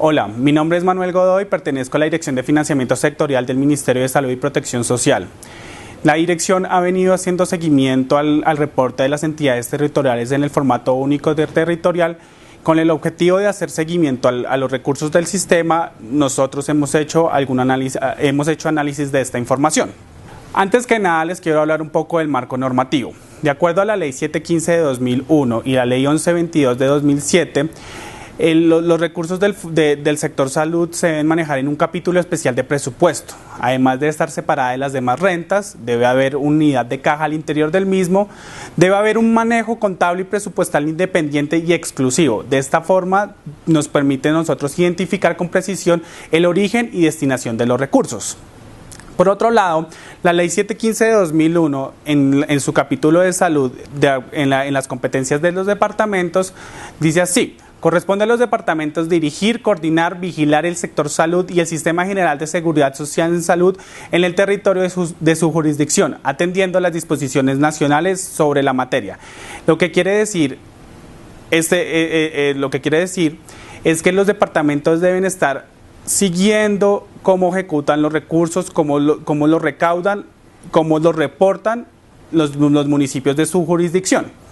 Hola, mi nombre es Manuel Godoy, pertenezco a la Dirección de Financiamiento Sectorial del Ministerio de Salud y Protección Social. La dirección ha venido haciendo seguimiento al reporte de las entidades territoriales en el formato único territorial con el objetivo de hacer seguimiento a los recursos del sistema. Nosotros hemos hecho análisis de esta información. Antes que nada les quiero hablar un poco del marco normativo. De acuerdo a la Ley 715 de 2001 y la Ley 1122 de 2007, los recursos del sector salud se deben manejar en un capítulo especial de presupuesto. Además de estar separada de las demás rentas, debe haber unidad de caja al interior del mismo, debe haber un manejo contable y presupuestal independiente y exclusivo. De esta forma nos permite a nosotros identificar con precisión el origen y destinación de los recursos. Por otro lado, la Ley 715 de 2001, en su capítulo de salud, en las competencias de los departamentos, dice así: corresponde a los departamentos dirigir, coordinar, vigilar el sector salud y el sistema general de seguridad social en salud en el territorio de su jurisdicción, atendiendo las disposiciones nacionales sobre la materia. Lo que quiere decir es que los departamentos deben estar siguiendo cómo ejecutan los recursos, cómo los recaudan, cómo los reportan los municipios de su jurisdicción.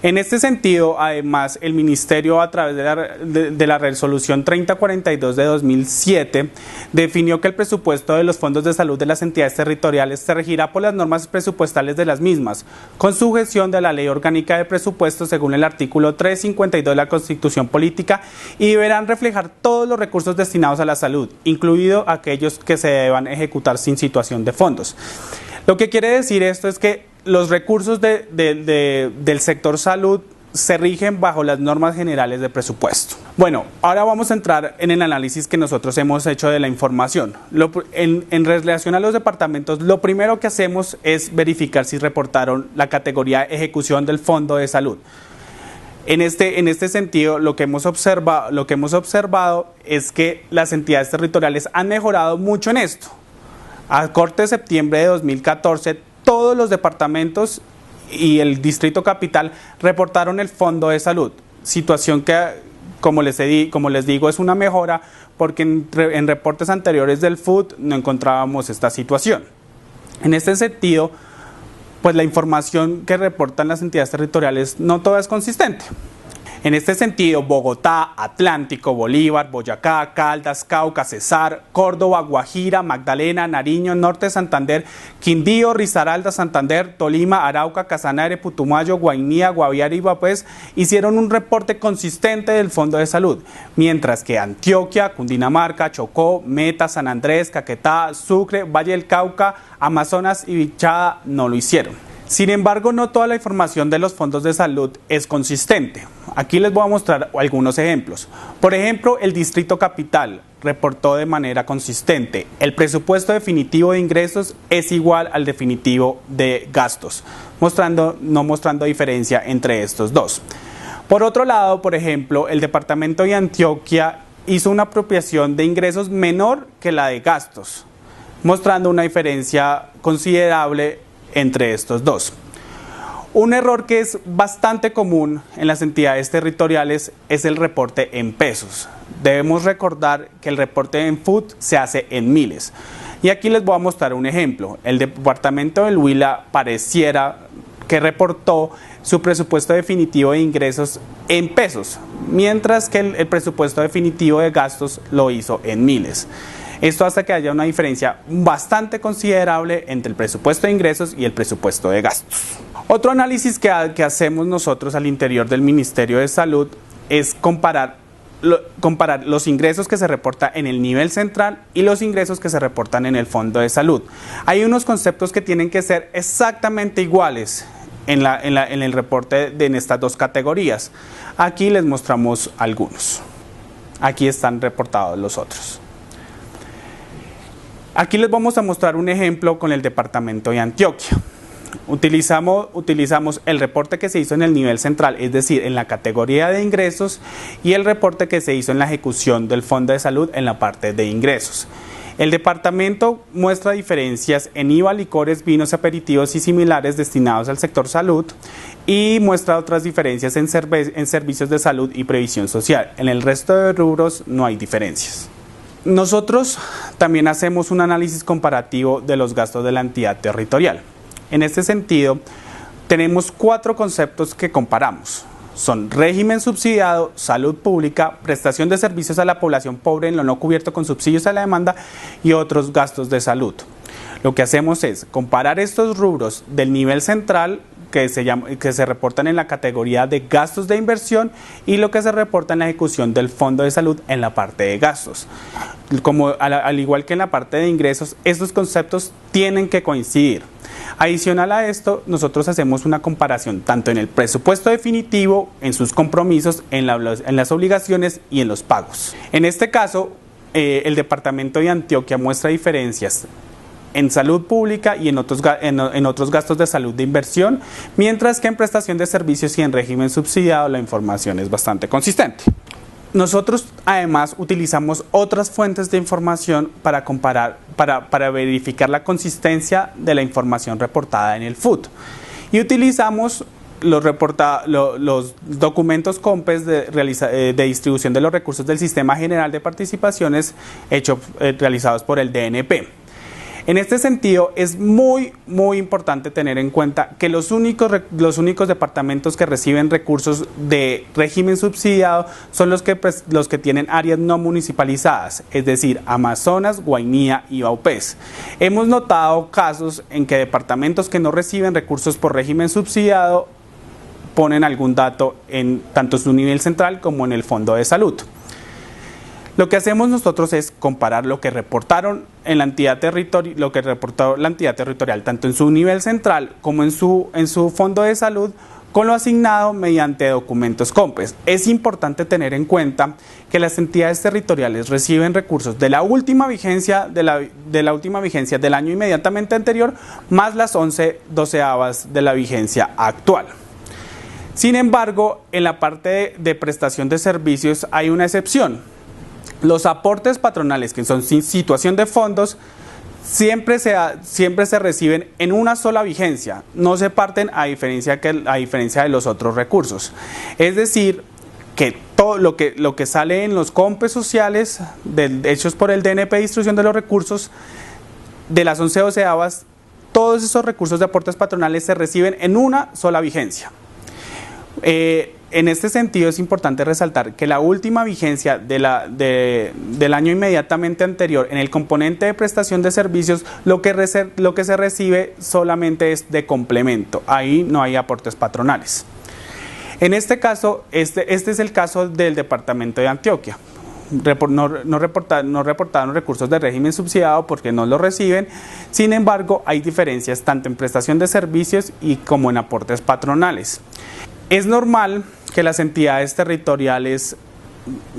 En este sentido, además, el Ministerio, a través de la resolución 3042 de 2007, definió que el presupuesto de los fondos de salud de las entidades territoriales se regirá por las normas presupuestales de las mismas, con sujeción de la Ley Orgánica de Presupuestos según el artículo 352 de la Constitución Política, y deberán reflejar todos los recursos destinados a la salud, incluidos aquellos que se deban ejecutar sin situación de fondos. Lo que quiere decir esto es que los recursos del sector salud se rigen bajo las normas generales de presupuesto. Bueno, ahora vamos a entrar en el análisis que nosotros hemos hecho de la información. En relación a los departamentos, lo primero que hacemos es verificar si reportaron la categoría de ejecución del Fondo de Salud. En este sentido, lo que hemos observado es que las entidades territoriales han mejorado mucho en esto. A corte de septiembre de 2014, todos los departamentos y el Distrito Capital reportaron el Fondo de Salud, situación que, como les digo, es una mejora porque en reportes anteriores del FUT no encontrábamos esta situación. En este sentido, pues la información que reportan las entidades territoriales no toda es consistente. En este sentido, Bogotá, Atlántico, Bolívar, Boyacá, Caldas, Cauca, Cesar, Córdoba, Guajira, Magdalena, Nariño, Norte de Santander, Quindío, Risaralda, Santander, Tolima, Arauca, Casanare, Putumayo, Guainía, Guaviare y Guapés hicieron un reporte consistente del Fondo de Salud, mientras que Antioquia, Cundinamarca, Chocó, Meta, San Andrés, Caquetá, Sucre, Valle del Cauca, Amazonas y Vichada no lo hicieron. Sin embargo, no toda la información de los fondos de salud es consistente. Aquí les voy a mostrar algunos ejemplos. Por ejemplo, el Distrito Capital reportó de manera consistente: el presupuesto definitivo de ingresos es igual al definitivo de gastos, no mostrando diferencia entre estos dos. Por otro lado, por ejemplo, el departamento de Antioquia hizo una apropiación de ingresos menor que la de gastos, mostrando una diferencia considerable entre estos dos. Un error que es bastante común en las entidades territoriales es el reporte en pesos. Debemos recordar que el reporte en FUT se hace en miles. Y aquí les voy a mostrar un ejemplo. El departamento del Huila pareciera que reportó su presupuesto definitivo de ingresos en pesos, mientras que el presupuesto definitivo de gastos lo hizo en miles. Esto hace que haya una diferencia bastante considerable entre el presupuesto de ingresos y el presupuesto de gastos. Otro análisis que hacemos nosotros al interior del Ministerio de Salud es comparar los ingresos que se reportan en el nivel central y los ingresos que se reportan en el Fondo de Salud. Hay unos conceptos que tienen que ser exactamente iguales en el reporte en estas dos categorías. Aquí les mostramos algunos. Aquí están reportados los otros. Aquí les vamos a mostrar un ejemplo con el departamento de Antioquia. Utilizamos el reporte que se hizo en el nivel central, es decir, en la categoría de ingresos, y el reporte que se hizo en la ejecución del Fondo de Salud en la parte de ingresos. El departamento muestra diferencias en IVA, licores, vinos, aperitivos y similares destinados al sector salud y muestra otras diferencias en servicios de salud y previsión social. En el resto de rubros no hay diferencias. Nosotros también hacemos un análisis comparativo de los gastos de la entidad territorial. En este sentido, tenemos 4 conceptos que comparamos. Son régimen subsidiado, salud pública, prestación de servicios a la población pobre en lo no cubierto con subsidios a la demanda y otros gastos de salud. Lo que hacemos es comparar estos rubros del nivel central que se reportan en la categoría de gastos de inversión y lo que se reporta en la ejecución del Fondo de Salud en la parte de gastos. Como al igual que en la parte de ingresos, estos conceptos tienen que coincidir. Adicional a esto, nosotros hacemos una comparación tanto en el presupuesto definitivo, en sus compromisos, en las obligaciones y en los pagos. En este caso, el departamento de Antioquia muestra diferencias en salud pública y en otros gastos de salud de inversión, mientras que en prestación de servicios y en régimen subsidiado la información es bastante consistente. Nosotros además utilizamos otras fuentes de información para comparar, para verificar la consistencia de la información reportada en el FUT y utilizamos los documentos COMPES de distribución de los recursos del Sistema General de Participaciones realizados por el DNP. En este sentido, es muy importante tener en cuenta que los únicos departamentos que reciben recursos de régimen subsidiado son los que tienen áreas no municipalizadas, es decir, Amazonas, Guainía y Vaupés. Hemos notado casos en que departamentos que no reciben recursos por régimen subsidiado ponen algún dato en tanto su nivel central como en el Fondo de Salud. Lo que hacemos nosotros es comparar lo que reportaron en la entidad lo que reportó la entidad territorial, tanto en su nivel central como en su fondo de salud, con lo asignado mediante documentos COMPES. Es importante tener en cuenta que las entidades territoriales reciben recursos de la última vigencia del año inmediatamente anterior, más las 11/12 de la vigencia actual. Sin embargo, en la parte de prestación de servicios hay una excepción. Los aportes patronales, que son sin situación de fondos, siempre se reciben en una sola vigencia, no se parten a diferencia de los otros recursos. Es decir, que todo lo que sale en los COMPES sociales hechos por el DNP de distribución de los recursos de las 11/12, todos esos recursos de aportes patronales se reciben en una sola vigencia. En este sentido es importante resaltar que la última vigencia del año inmediatamente anterior en el componente de prestación de servicios lo que se recibe solamente es de complemento, ahí no hay aportes patronales. En este caso, este es el caso del departamento de Antioquia. No reportaron recursos de régimen subsidiado porque no lo reciben, sin embargo hay diferencias tanto en prestación de servicios y como en aportes patronales. Es normal que las entidades territoriales,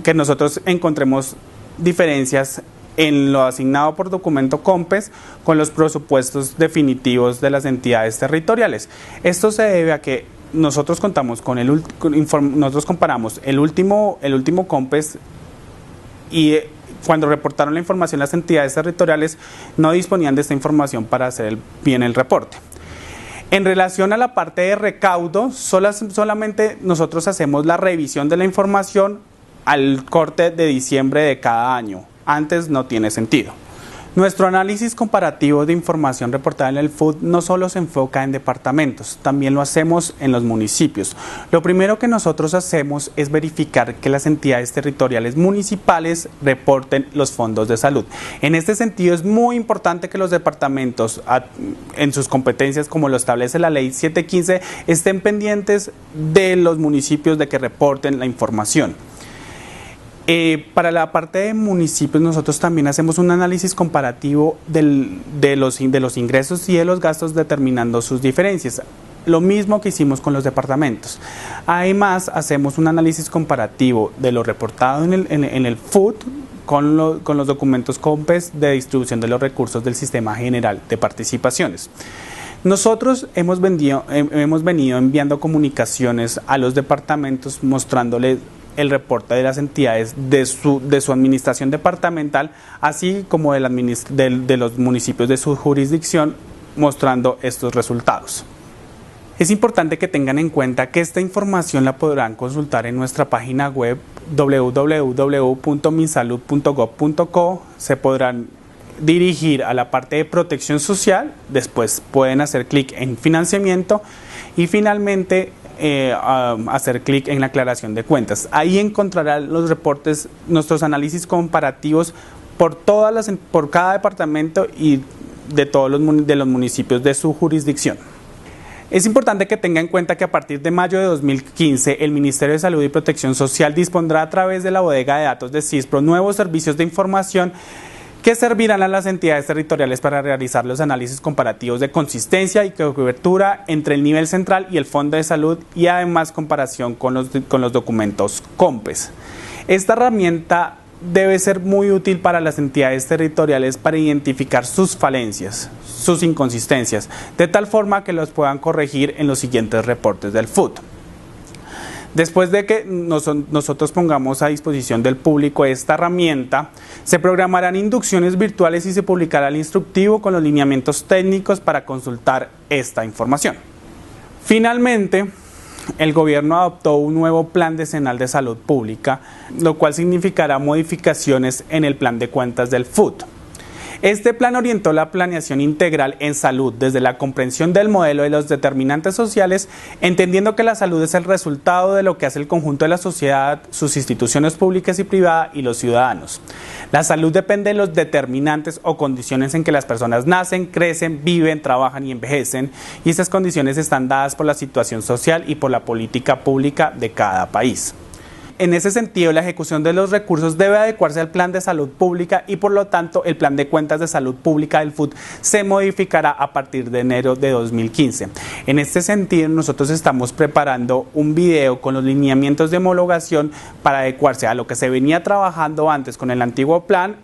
que nosotros encontremos diferencias en lo asignado por documento COMPES con los presupuestos definitivos de las entidades territoriales. Esto se debe a que nosotros comparamos el último COMPES y cuando reportaron la información las entidades territoriales no disponían de esta información para hacer bien el reporte. En relación a la parte de recaudo, solamente nosotros hacemos la revisión de la información al corte de diciembre de cada año. Antes no tiene sentido. Nuestro análisis comparativo de información reportada en el FUT no solo se enfoca en departamentos, también lo hacemos en los municipios. Lo primero que nosotros hacemos es verificar que las entidades territoriales municipales reporten los fondos de salud. En este sentido es muy importante que los departamentos en sus competencias, como lo establece la ley 715, estén pendientes de los municipios de que reporten la información. Para la parte de municipios nosotros también hacemos un análisis comparativo de los ingresos y de los gastos determinando sus diferencias. Lo mismo que hicimos con los departamentos. Además hacemos un análisis comparativo de lo reportado en el FUT con los documentos COMPES de distribución de los recursos del Sistema General de Participaciones. Nosotros hemos venido enviando comunicaciones a los departamentos mostrándoles el reporte de las entidades de su administración departamental, así como de los municipios de su jurisdicción, mostrando estos resultados. Es importante que tengan en cuenta que esta información la podrán consultar en nuestra página web www.minsalud.gov.co. Se podrán dirigir a la parte de protección social, después pueden hacer clic en financiamiento y finalmente hacer clic en la aclaración de cuentas. Ahí encontrarán los reportes, nuestros análisis comparativos por cada departamento y de todos los municipios de su jurisdicción. Es importante que tenga en cuenta que a partir de mayo de 2015, el Ministerio de Salud y Protección Social dispondrá a través de la bodega de datos de CISPRO nuevos servicios de información que servirán a las entidades territoriales para realizar los análisis comparativos de consistencia y cobertura entre el nivel central y el Fondo de Salud y además comparación con los documentos COMPES. Esta herramienta debe ser muy útil para las entidades territoriales para identificar sus falencias, sus inconsistencias, de tal forma que los puedan corregir en los siguientes reportes del FUT. Después de que nosotros pongamos a disposición del público esta herramienta, se programarán inducciones virtuales y se publicará el instructivo con los lineamientos técnicos para consultar esta información. Finalmente, el gobierno adoptó un nuevo plan decenal de salud pública, lo cual significará modificaciones en el plan de cuentas del FUT. Este plan orientó la planeación integral en salud desde la comprensión del modelo de los determinantes sociales, entendiendo que la salud es el resultado de lo que hace el conjunto de la sociedad, sus instituciones públicas y privadas y los ciudadanos. La salud depende de los determinantes o condiciones en que las personas nacen, crecen, viven, trabajan y envejecen, y estas condiciones están dadas por la situación social y por la política pública de cada país. En ese sentido, la ejecución de los recursos debe adecuarse al plan de salud pública y por lo tanto el plan de cuentas de salud pública del FUT se modificará a partir de enero de 2015. En este sentido, nosotros estamos preparando un video con los lineamientos de homologación para adecuarse a lo que se venía trabajando antes con el antiguo plan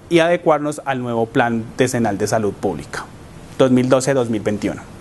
y adecuarnos al nuevo plan decenal de salud pública 2012-2021.